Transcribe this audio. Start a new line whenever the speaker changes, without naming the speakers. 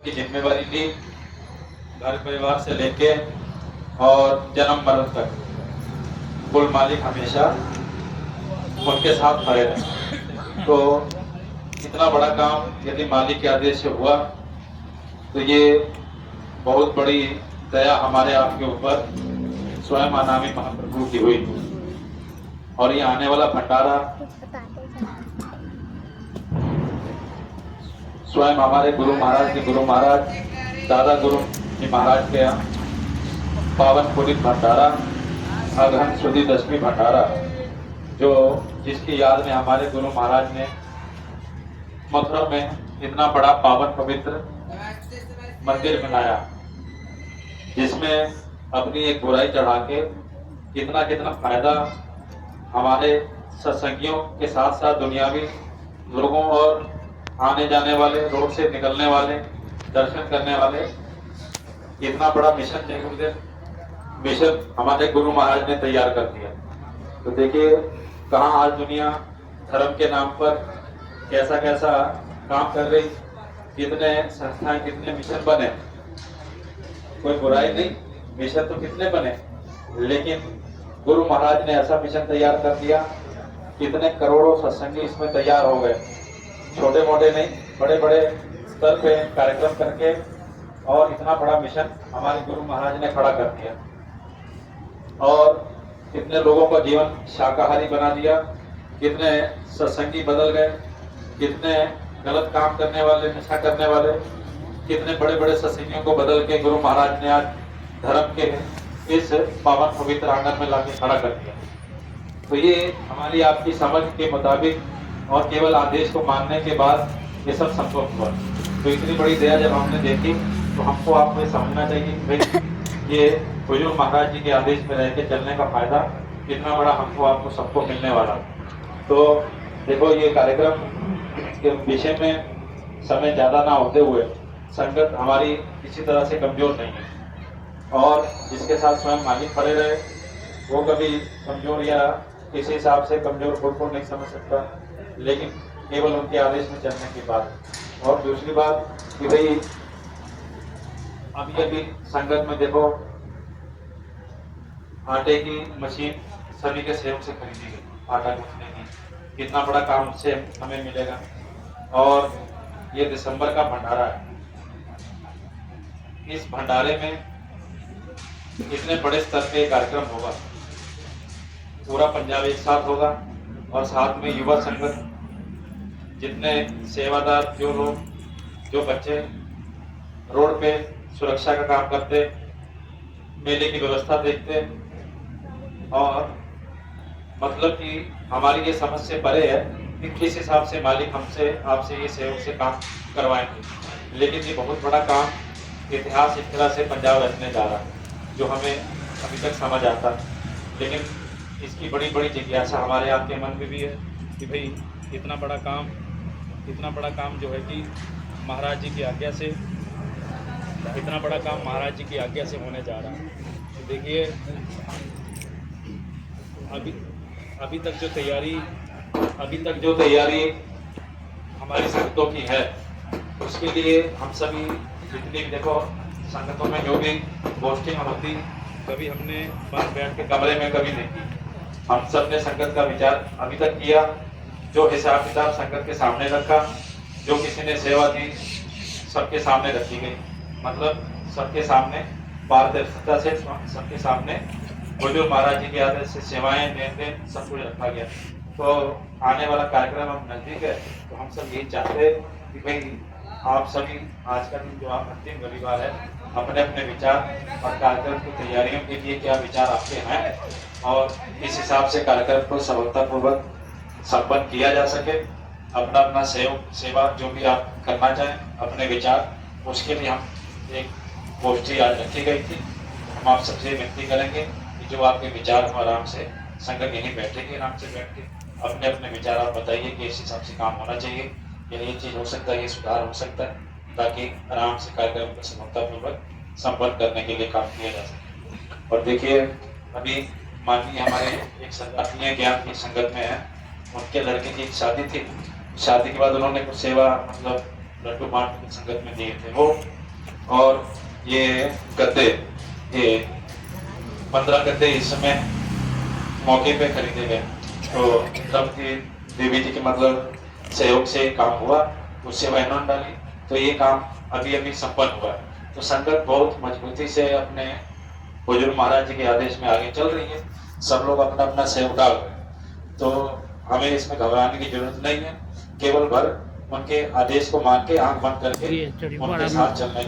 की जिम्मेवारी ली, घर परिवार से लेके और जन्म मरण तक कुल मालिक हमेशा उनके साथ खड़े रहे। तो इतना बड़ा काम यदि मालिक के आदेश से हुआ तो ये बहुत बड़ी दया हमारे आपके ऊपर स्वयं अनामी महाप्रभु की हुई। और ये आने वाला भंडारा स्वयं हमारे गुरु महाराज के गुरु महाराज दादा गुरु जी महाराज के यहाँ पावन पुनीत भंडारा अगहन सुदी दशमी भंडारा, जो जिसकी याद में हमारे गुरु महाराज ने मथुरा में इतना बड़ा पावन पवित्र मंदिर बनाया, जिसमें अपनी एक बुराई चढ़ा के कितना कितना फायदा हमारे सत्संगियों के साथ साथ दुनियावी लोगों और आने जाने वाले, रोड से निकलने वाले, दर्शन करने वाले, इतना बड़ा मिशन मिशन हमारे गुरु महाराज ने तैयार कर दिया। तो देखिए कहाँ आज दुनिया धर्म के नाम पर कैसा कैसा काम कर रही, कितने संस्थाएं, कितने मिशन बने। कोई बुराई नहीं, मिशन तो कितने बने, लेकिन गुरु महाराज ने ऐसा मिशन तैयार कर दिया, कितने करोड़ों सत्संगी इसमें तैयार हो गए। छोटे मोटे नहीं, बड़े बड़े स्तर पे कार्यक्रम करके और इतना बड़ा मिशन हमारे गुरु महाराज ने खड़ा कर दिया और कितने लोगों का जीवन शाकाहारी बना दिया, कितने सत्संगी बदल गए, कितने गलत काम करने वाले, नशा करने वाले, कितने बड़े बड़े सत्संगियों को बदल के गुरु महाराज ने आज धर्म के इस पावन पवित्र आंगन में लाके खड़ा कर दिया। तो ये हमारी आपकी समझ के मुताबिक और केवल आदेश को मानने के बाद ये सब संभव हुआ। तो इतनी बड़ी दया जब हमने देखी तो हमको आपको ये समझना चाहिए कि भाई ये हुजूर महाराज जी के आदेश में रह के चलने का फायदा कितना बड़ा हमको आपको सबको मिलने वाला। तो देखो ये कार्यक्रम के विषय में समय ज़्यादा ना होते हुए संगत हमारी किसी तरह से कमजोर नहीं है और जिसके साथ स्वयं मालिक खड़े रहे वो कभी कमजोर या किसी हिसाब से कमजोर खुद को नहीं समझ सकता, लेकिन केवल उनके आदेश में चलने की बात। और दूसरी बात कि भाई अभी अभी संगत में देखो आटे की मशीन सभी के सहयोग से खरीदी गई, आटा गूंथने की, कितना बड़ा काम से हमें मिलेगा। और ये दिसंबर का भंडारा है, इस भंडारे में इतने बड़े स्तर पे कार्यक्रम होगा, पूरा पंजाब एक साथ होगा और साथ में युवा संगत, जितने सेवादार, जो लोग, जो बच्चे रोड पे सुरक्षा का काम करते, मेले की व्यवस्था देखते, और मतलब कि हमारी ये समझ से परे है कि किस हिसाब से मालिक हमसे आपसे ये सहयोग से काम करवाएंगे। लेकिन ये बहुत बड़ा काम इतिहास इस तरह से पंजाब रचने जा रहा है जो हमें अभी तक समझ आता, लेकिन इसकी बड़ी बड़ी जिज्ञासा हमारे आपके मन में भी है कि भाई इतना बड़ा काम जो है कि महाराज जी की आज्ञा से, इतना बड़ा काम महाराज जी की आज्ञा से होने जा रहा है। तो देखिए अभी तक जो तैयारी हमारी संगतों की है, उसके लिए हम सभी जितनी भी देखो संगतों में जो भी पोस्टिंग होती, कभी हमने बंद बैठ के कमरे में कभी नहीं की। हम सब ने संगत का विचार अभी तक किया, जो हिसाब किताब संगत के सामने रखा, जो किसी ने सेवा दी सबके सामने रखी गई, मतलब सबके सामने पारदर्शिता से सबके सामने हुजूर महाराज जी के आदेश से सेवाएं लेन देन सब कुछ रखा गया। तो आने वाला कार्यक्रम अब नजदीक है, तो हम सब यही चाहते हैं कि भाई आप सभी आज का दिन जो आप अंतिम रविवार है, अपने अपने विचार और कार्यक्रम की तैयारियों के लिए क्या विचार आपके हैं और इस हिसाब से कार्यक्रम को सफलतापूर्वक संपन्न किया जा सके। अपना अपना सेवा जो भी आप करना चाहें, अपने विचार, उसके लिए हम एक गोष्ठी आज रखी गई थी। हम आप सबसे विनती करेंगे कि जो आपके विचार हो, आराम से संगत यहीं बैठेगी, आराम से बैठ के अपने अपने विचार आप बताइए कि इस हिसाब से काम होना चाहिए, ये चीज़ हो सकता है, ये सुधार हो सकता है, ताकि आराम से कार्यक्रम को सफलतापूर्वक संपन्न करने के लिए काम किया जा सके। और देखिए अभी माननीय हमारे एक आत्मीय ज्ञान की संगत में है, उनके लड़के की एक शादी थी, शादी के बाद उन्होंने कुछ सेवा मतलब लड्डू बांटने की संगत में दिए थे वो। और ये गद्दे, ये 15 गद्दे इस समय मौके पे खरीदे गए। तो तब की देवी जी के मतलब सहयोग से काम हुआ, उससे बहनों ने डाली, तो ये काम अभी अभी संपन्न हुआ है। तो संगत बहुत मजबूती से अपने बुजुर्ग महाराज जी के आदेश में आगे चल रही है। सब लोग अपना अपना सहयोग डाल रहे हैं, तो हमें इसमें घबराने की जरूरत नहीं है। केवल भर उनके आदेश को मान के आंख बंद करके उनके साथ चलने